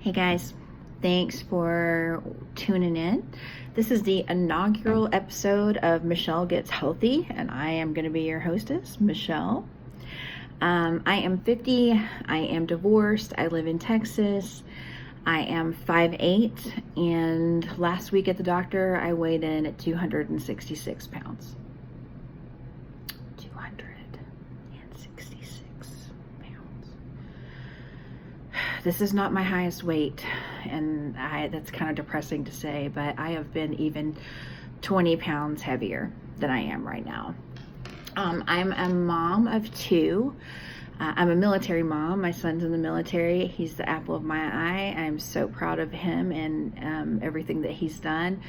Hey guys, thanks for tuning in. This is the inaugural episode of Michelle Gets Healthy, and I am going to be your hostess, Michelle. I am 50, I am divorced, I live in Texas, I am 5'8", and last week at the doctor I weighed in at 266 pounds. 266 pounds. This is not my highest weight, and that's kind of depressing to say, but I have been even 20 pounds heavier than I am right now. I'm a mom of two. I'm a military mom. My son's in the military. He's the apple of my eye. I'm so proud of him and everything that he's done.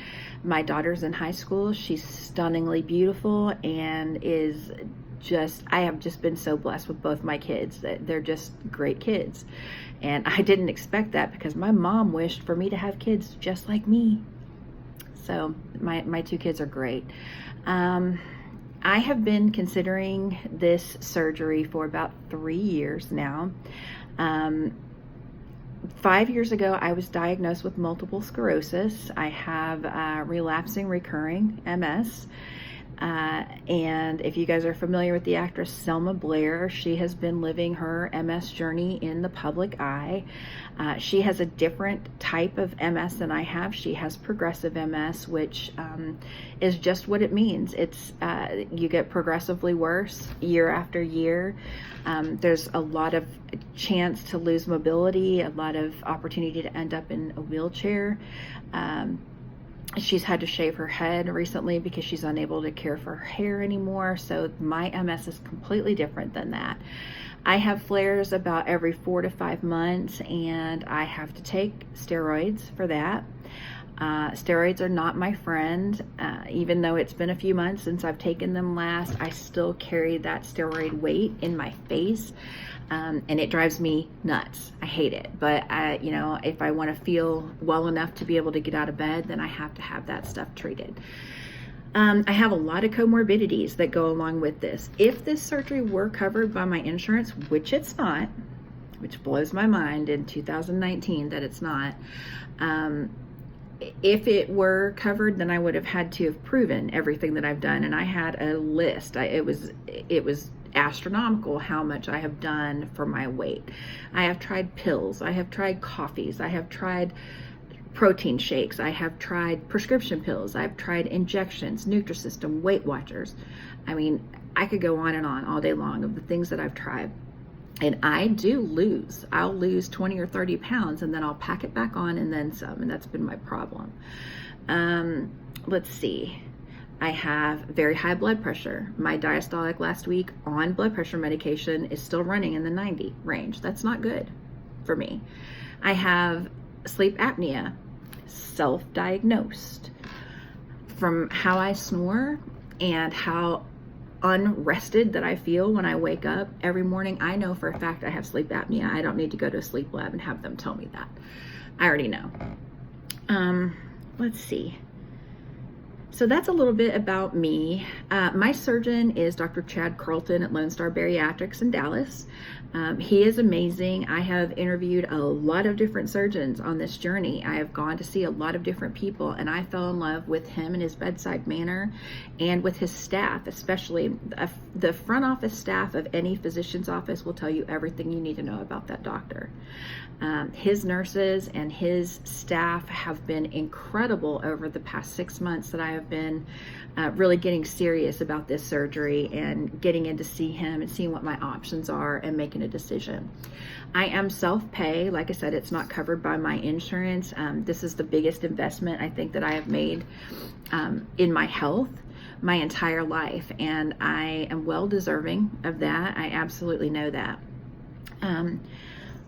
My daughter's in high school. She's stunningly beautiful and I have just been so blessed with both my kids. They're just great kids. And I didn't expect that because my mom wished for me to have kids just like me. So my two kids are great. I have been considering this surgery for about 3 years now. 5 years ago, I was diagnosed with multiple sclerosis. I have relapsing recurring MS. And if you guys are familiar with the actress Selma Blair, she has been living her MS journey in the public eye. She has a different type of MS than I have. She has progressive MS, which is just what it means. It's you get progressively worse year after year. There's a lot of chance to lose mobility, a lot of opportunity to end up in a wheelchair. She's had to shave her head recently because she's unable to care for her hair anymore. So my MS is completely different than that. I have flares about every 4 to 5 months, and I have to take steroids for that. Steroids are not my friend. Even though it's been a few months since I've taken them last, I still carry that steroid weight in my face. And it drives me nuts. I hate it. But if I want to feel well enough to be able to get out of bed, then I have to have that stuff treated. I have a lot of comorbidities that go along with this. If this surgery were covered by my insurance, which it's not, which blows my mind in 2019 that it's not, if it were covered, then I would have had to have proven everything that I've done. And I had a list. It was astronomical how much I have done for my weight. I have tried pills. I have tried coffees. I have tried protein shakes. I have tried prescription pills. I've tried injections, Nutrisystem, Weight Watchers. I mean, I could go on and on all day long of the things that I've tried. And I do lose. I'll lose 20 or 30 pounds and then I'll pack it back on and then some. And that's been my problem. Let's see. I have very high blood pressure. My diastolic last week on blood pressure medication is still running in the 90 range. That's not good for me. I have sleep apnea, self-diagnosed. From how I snore and how unrested that I feel when I wake up every morning, I know for a fact I have sleep apnea. I don't need to go to a sleep lab and have them tell me that. I already know. Let's see. So that's a little bit about me. My surgeon is Dr. Chad Carlton at Lone Star Bariatrics in Dallas. He is amazing. I have interviewed a lot of different surgeons on this journey. I have gone to see a lot of different people, and I fell in love with him and his bedside manner and with his staff, especially the front office staff of any physician's office will tell you everything you need to know about that doctor. His nurses and his staff have been incredible over the past 6 months that I have been really getting serious about this surgery and getting in to see him and seeing what my options are and making a decision. I am self-pay. Like I said, it's not covered by my insurance. This is the biggest investment I think that I have made in my health my entire life, and I am well deserving of that. I absolutely know that.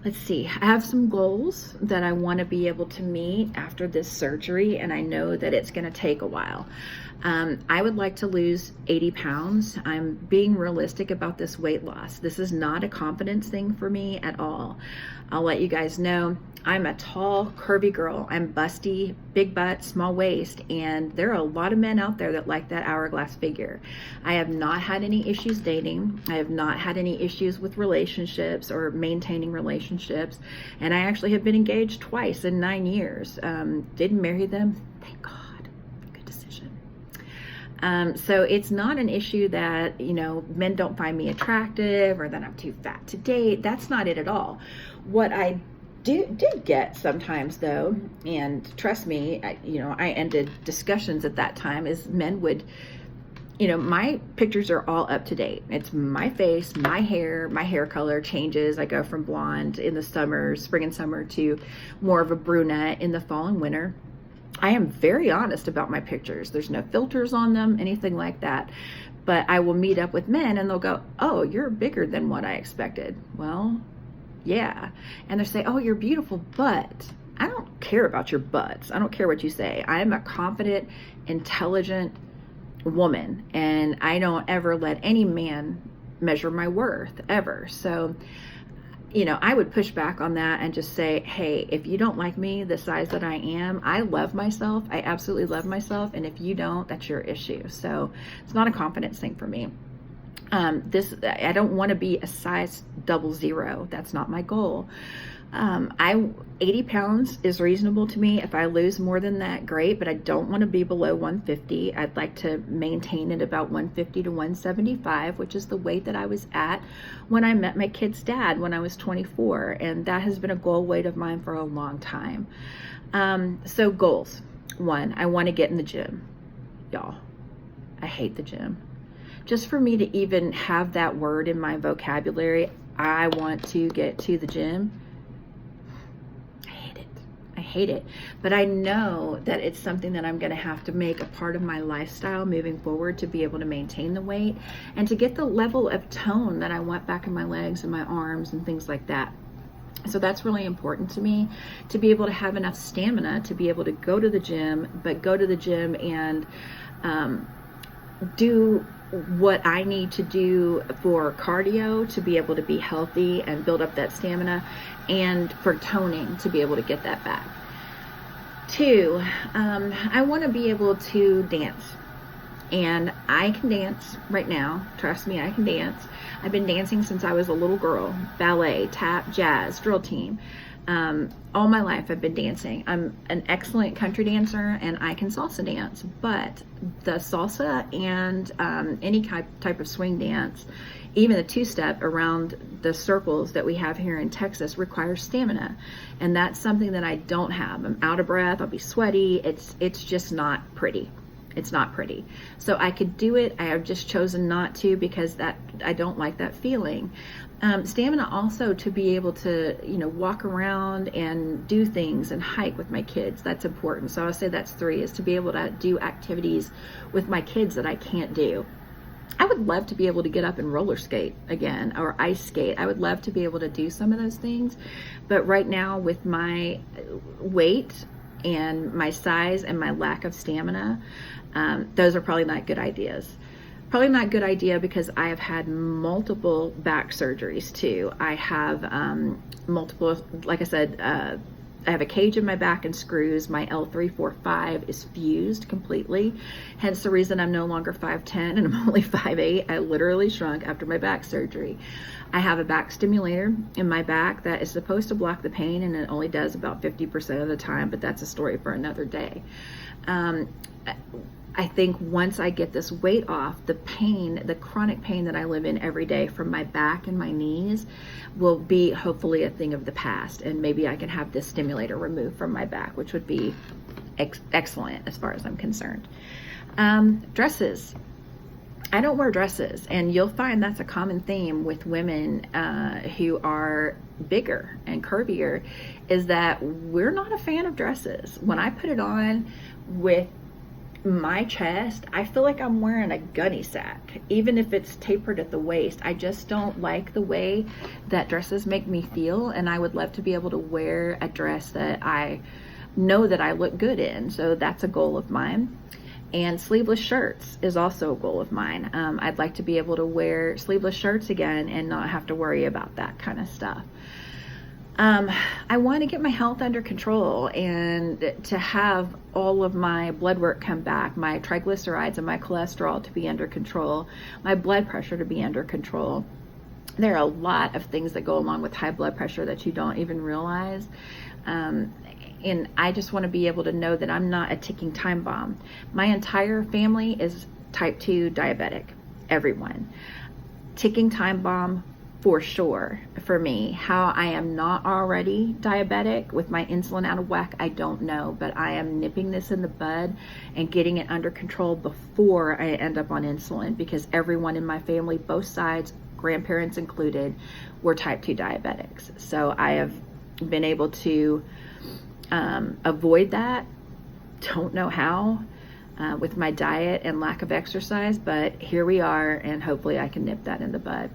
Let's see, I have some goals that I want to be able to meet after this surgery, and I know that it's going to take a while. I would like to lose 80 pounds. I'm being realistic about this weight loss. This is not a confidence thing for me at all. I'll let you guys know. I'm a tall, curvy girl. I'm busty, big butt, small waist, and there are a lot of men out there that like that hourglass figure. I have not had any issues dating. I have not had any issues with relationships or maintaining relationships, and I actually have been engaged twice in 9 years. Didn't marry them, thank God. Good decision. So it's not an issue that, men don't find me attractive or that I'm too fat to date. That's not it at all. What I did get sometimes though, and trust me, I ended discussions at that time, is men would, my pictures are all up to date. It's my face, my hair color changes. I go from blonde in the summer, spring and summer, to more of a brunette in the fall and winter. I am very honest about my pictures. There's no filters on them, anything like that. But I will meet up with men and they'll go, "Oh, you're bigger than what I expected." Well, yeah. And they say, "Oh, you're beautiful, but..." I don't care about your butts. I don't care what you say. I am a confident, intelligent woman, and I don't ever let any man measure my worth, ever. So, I would push back on that and just say, hey, if you don't like me the size that I am, I love myself. I absolutely love myself. And if you don't, that's your issue. So it's not a confidence thing for me. I don't want to be a size 00. That's not my goal. 80 pounds is reasonable to me. If I lose more than that, great, but I don't want to be below 150. I'd like to maintain it about 150 to 175, which is the weight that I was at when I met my kid's dad when I was 24. And that has been a goal weight of mine for a long time. So goals. 1, I want to get in the gym. Y'all, I hate the gym. Just for me to even have that word in my vocabulary, I want to get to the gym. I hate it. But I know that it's something that I'm going to have to make a part of my lifestyle moving forward to be able to maintain the weight and to get the level of tone that I want back in my legs and my arms and things like that. So that's really important to me, to be able to have enough stamina to be able to go to the gym, but go to the gym and do what I need to do for cardio to be able to be healthy and build up that stamina, and for toning to be able to get that back. 2, I want to be able to dance. And I can dance right now. Trust me, I can dance. I've been dancing since I was a little girl. Ballet, tap, jazz, drill team. All my life I've been dancing. I'm an excellent country dancer and I can salsa dance, but the salsa and any type of swing dance, even the two-step around the circles that we have here in Texas, requires stamina. And that's something that I don't have. I'm out of breath, I'll be sweaty. It's just not pretty. It's not pretty. So I could do it. I have just chosen not to because I don't like that feeling. Stamina also to be able to, walk around and do things and hike with my kids. That's important. So I'll say that's 3, is to be able to do activities with my kids that I can't do. I would love to be able to get up and roller skate again, or ice skate. I would love to be able to do some of those things. But right now, with my weight and my size and my lack of stamina, those are probably not good ideas. Probably not good idea because I have had multiple back surgeries too. I have multiple, like I said, I have a cage in my back and screws. My L345 is fused completely. Hence the reason I'm no longer 5'10" and I'm only 5'8". I literally shrunk after my back surgery. I have a back stimulator in my back that is supposed to block the pain, and it only does about 50% of the time, but that's a story for another day. I think once I get this weight off, the pain, the chronic pain that I live in every day from my back and my knees will be hopefully a thing of the past. And maybe I can have this stimulator removed from my back, which would be excellent as far as I'm concerned. Dresses. I don't wear dresses, and you'll find that's a common theme with women who are bigger and curvier, is that we're not a fan of dresses. When I put it on with my chest, I feel like I'm wearing a gunny sack, even if it's tapered at the waist. I just don't like the way that dresses make me feel, and I would love to be able to wear a dress that I know that I look good in. So that's a goal of mine. And sleeveless shirts is also a goal of mine. I'd like to be able to wear sleeveless shirts again and not have to worry about that kind of stuff. I want to get my health under control and to have all of my blood work come back, my triglycerides and my cholesterol to be under control, my blood pressure to be under control. There are a lot of things that go along with high blood pressure that you don't even realize. And I just want to be able to know that I'm not a ticking time bomb. My entire family is type 2 diabetic, everyone. Ticking time bomb for sure for me. How I am not already diabetic with my insulin out of whack, I don't know, but I am nipping this in the bud and getting it under control before I end up on insulin, because everyone in my family, both sides, grandparents included, were type 2 diabetics. So I have been able to avoid that. Don't know how with my diet and lack of exercise, but here we are, and hopefully I can nip that in the bud.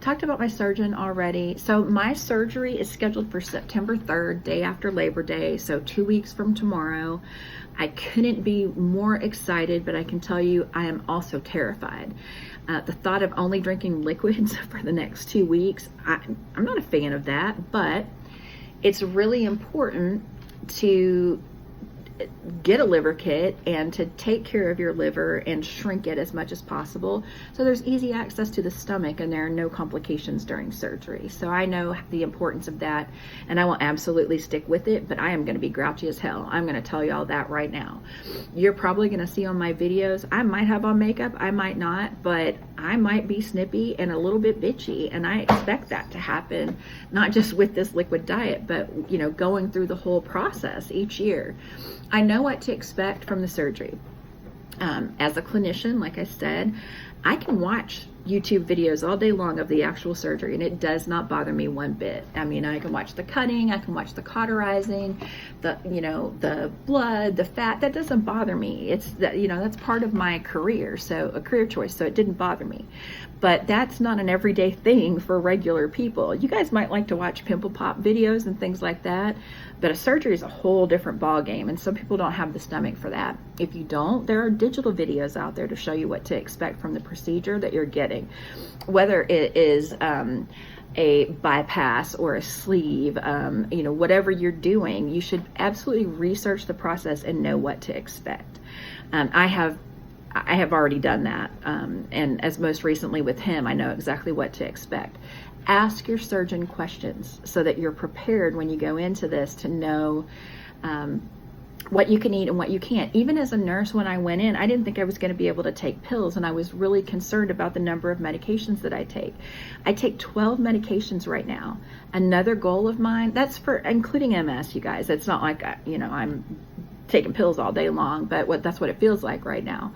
Talked about my surgeon already. So my surgery is scheduled for September 3rd, day after Labor Day, so 2 weeks from tomorrow. I couldn't be more excited, but I can tell you I am also terrified. The thought of only drinking liquids for the next 2 weeks, I'm not a fan of that, but it's really important to get a liver kit and to take care of your liver and shrink it as much as possible, so there's easy access to the stomach and there are no complications during surgery. So I know the importance of that, and I will absolutely stick with it, but I am going to be grouchy as hell. I'm going to tell y'all that right now. You're probably going to see on my videos, I might have on makeup, I might not, but I might be snippy and a little bit bitchy, and I expect that to happen, not just with this liquid diet, but you know, going through the whole process each year. I know what to expect from the surgery. As a clinician, like I said, I can watch YouTube videos all day long of the actual surgery, and it does not bother me one bit. I mean, I can watch the cutting, I can watch the cauterizing, the blood, the fat. That doesn't bother me. It's that, that's part of my career, so a career choice, so it didn't bother me. But that's not an everyday thing for regular people. You guys might like to watch pimple pop videos and things like that, but a surgery is a whole different ball game, and some people don't have the stomach for that. If you don't, there are digital videos out there to show you what to expect from the procedure that you're getting, whether it is a bypass or a sleeve, whatever you're doing, you should absolutely research the process and know what to expect. I have already done that, and as most recently with him, I know exactly what to expect. Ask your surgeon questions so that you're prepared when you go into this to know what you can eat and what you can't. Even as a nurse, when I went in, I didn't think I was going to be able to take pills, and I was really concerned about the number of medications that I take. I take 12 medications right now. Another goal of mine, that's for including MS, you guys. It's not like, I'm taking pills all day long, but that's what it feels like right now.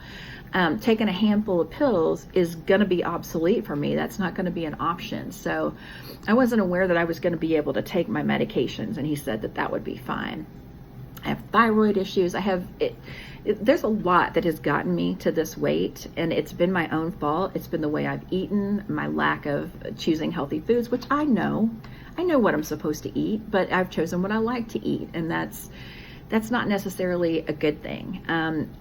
Taking a handful of pills is going to be obsolete for me. That's not going to be an option. So I wasn't aware that I was going to be able to take my medications, and he said that would be fine. I have thyroid issues. There's a lot that has gotten me to this weight, and it's been my own fault. It's been the way I've eaten, my lack of choosing healthy foods, which I know what I'm supposed to eat, but I've chosen what I like to eat, and that's not necessarily a good thing.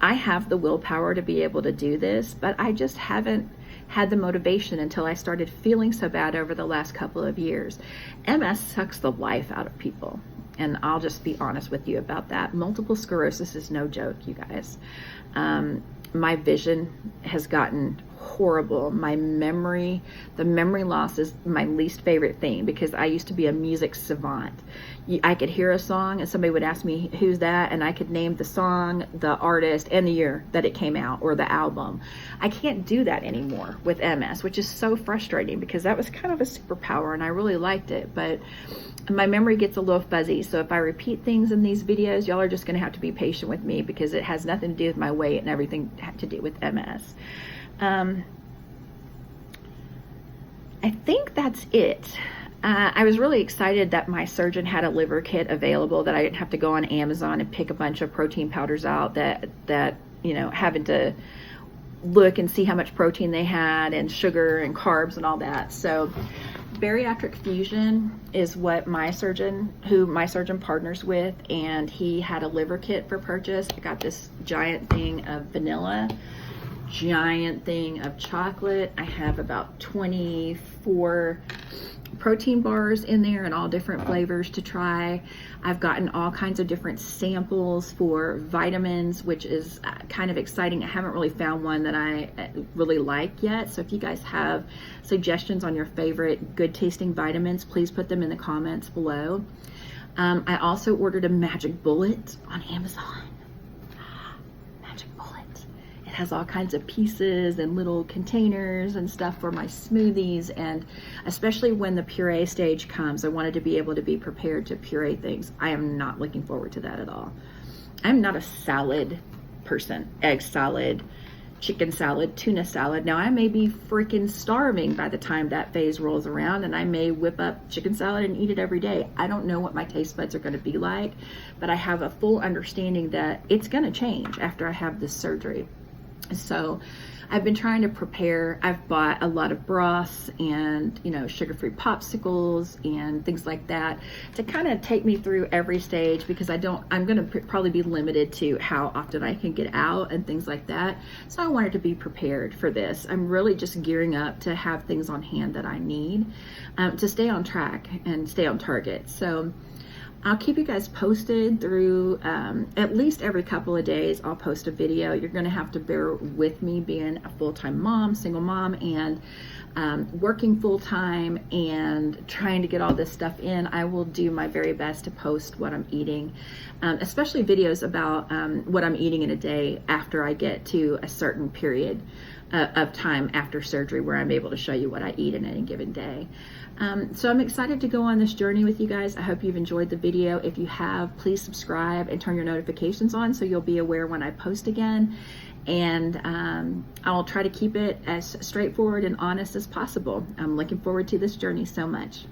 I have the willpower to be able to do this, but I just haven't had the motivation until I started feeling so bad over the last couple of years. MS sucks the life out of people, and I'll just be honest with you about that. Multiple sclerosis is no joke, you guys. My vision has gotten horrible. The memory loss is my least favorite thing, because I used to be a music savant. I could hear a song and somebody would ask me, who's that? And I could name the song, the artist, and the year that it came out, or the album. I can't do that anymore with MS, which is so frustrating, because that was kind of a superpower and I really liked it, but my memory gets a little fuzzy. So if I repeat things in these videos, y'all are just going to have to be patient with me, because it has nothing to do with my weight and everything to do with MS. I think that's it. I was really excited that my surgeon had a liver kit available, that I didn't have to go on Amazon and pick a bunch of protein powders out that having to look and see how much protein they had and sugar and carbs and all that. So bariatric fusion is what my surgeon partners with, and he had a liver kit for purchase. I got this giant thing of vanilla giant thing of chocolate. I have about 24 protein bars in there and all different flavors to try. I've gotten all kinds of different samples for vitamins, which is kind of exciting. I haven't really found one that I really like yet. So if you guys have suggestions on your favorite good tasting vitamins, please put them in the comments below. I also ordered a magic bullet on Amazon. Magic bullet. It has all kinds of pieces and little containers and stuff for my smoothies, and especially when the puree stage comes, I wanted to be able to be prepared to puree things. I am not looking forward to that at all. I'm not a salad person. Egg salad, chicken salad, tuna salad. Now I may be freaking starving by the time that phase rolls around, and I may whip up chicken salad and eat it every day. I don't know what my taste buds are going to be like, but I have a full understanding that it's going to change after I have this surgery. So I've been trying to prepare. I've bought a lot of broths and, you know, sugar-free popsicles and things like that to kind of take me through every stage, because I'm going to probably be limited to how often I can get out and things like that. So I wanted to be prepared for this. I'm really just gearing up to have things on hand that I need to stay on track and stay on target. So I'll keep you guys posted through at least every couple of days. I'll post a video. You're going to have to bear with me being a full-time mom, single mom, and working full-time and trying to get all this stuff in. I will do my very best to post what I'm eating, especially videos about what I'm eating in a day after I get to a certain period of time after surgery, where I'm able to show you what I eat in any given day. So I'm excited to go on this journey with you guys. I hope you've enjoyed the video. If you have, please subscribe and turn your notifications on so you'll be aware when I post again. And I'll try to keep it as straightforward and honest as possible. I'm looking forward to this journey so much.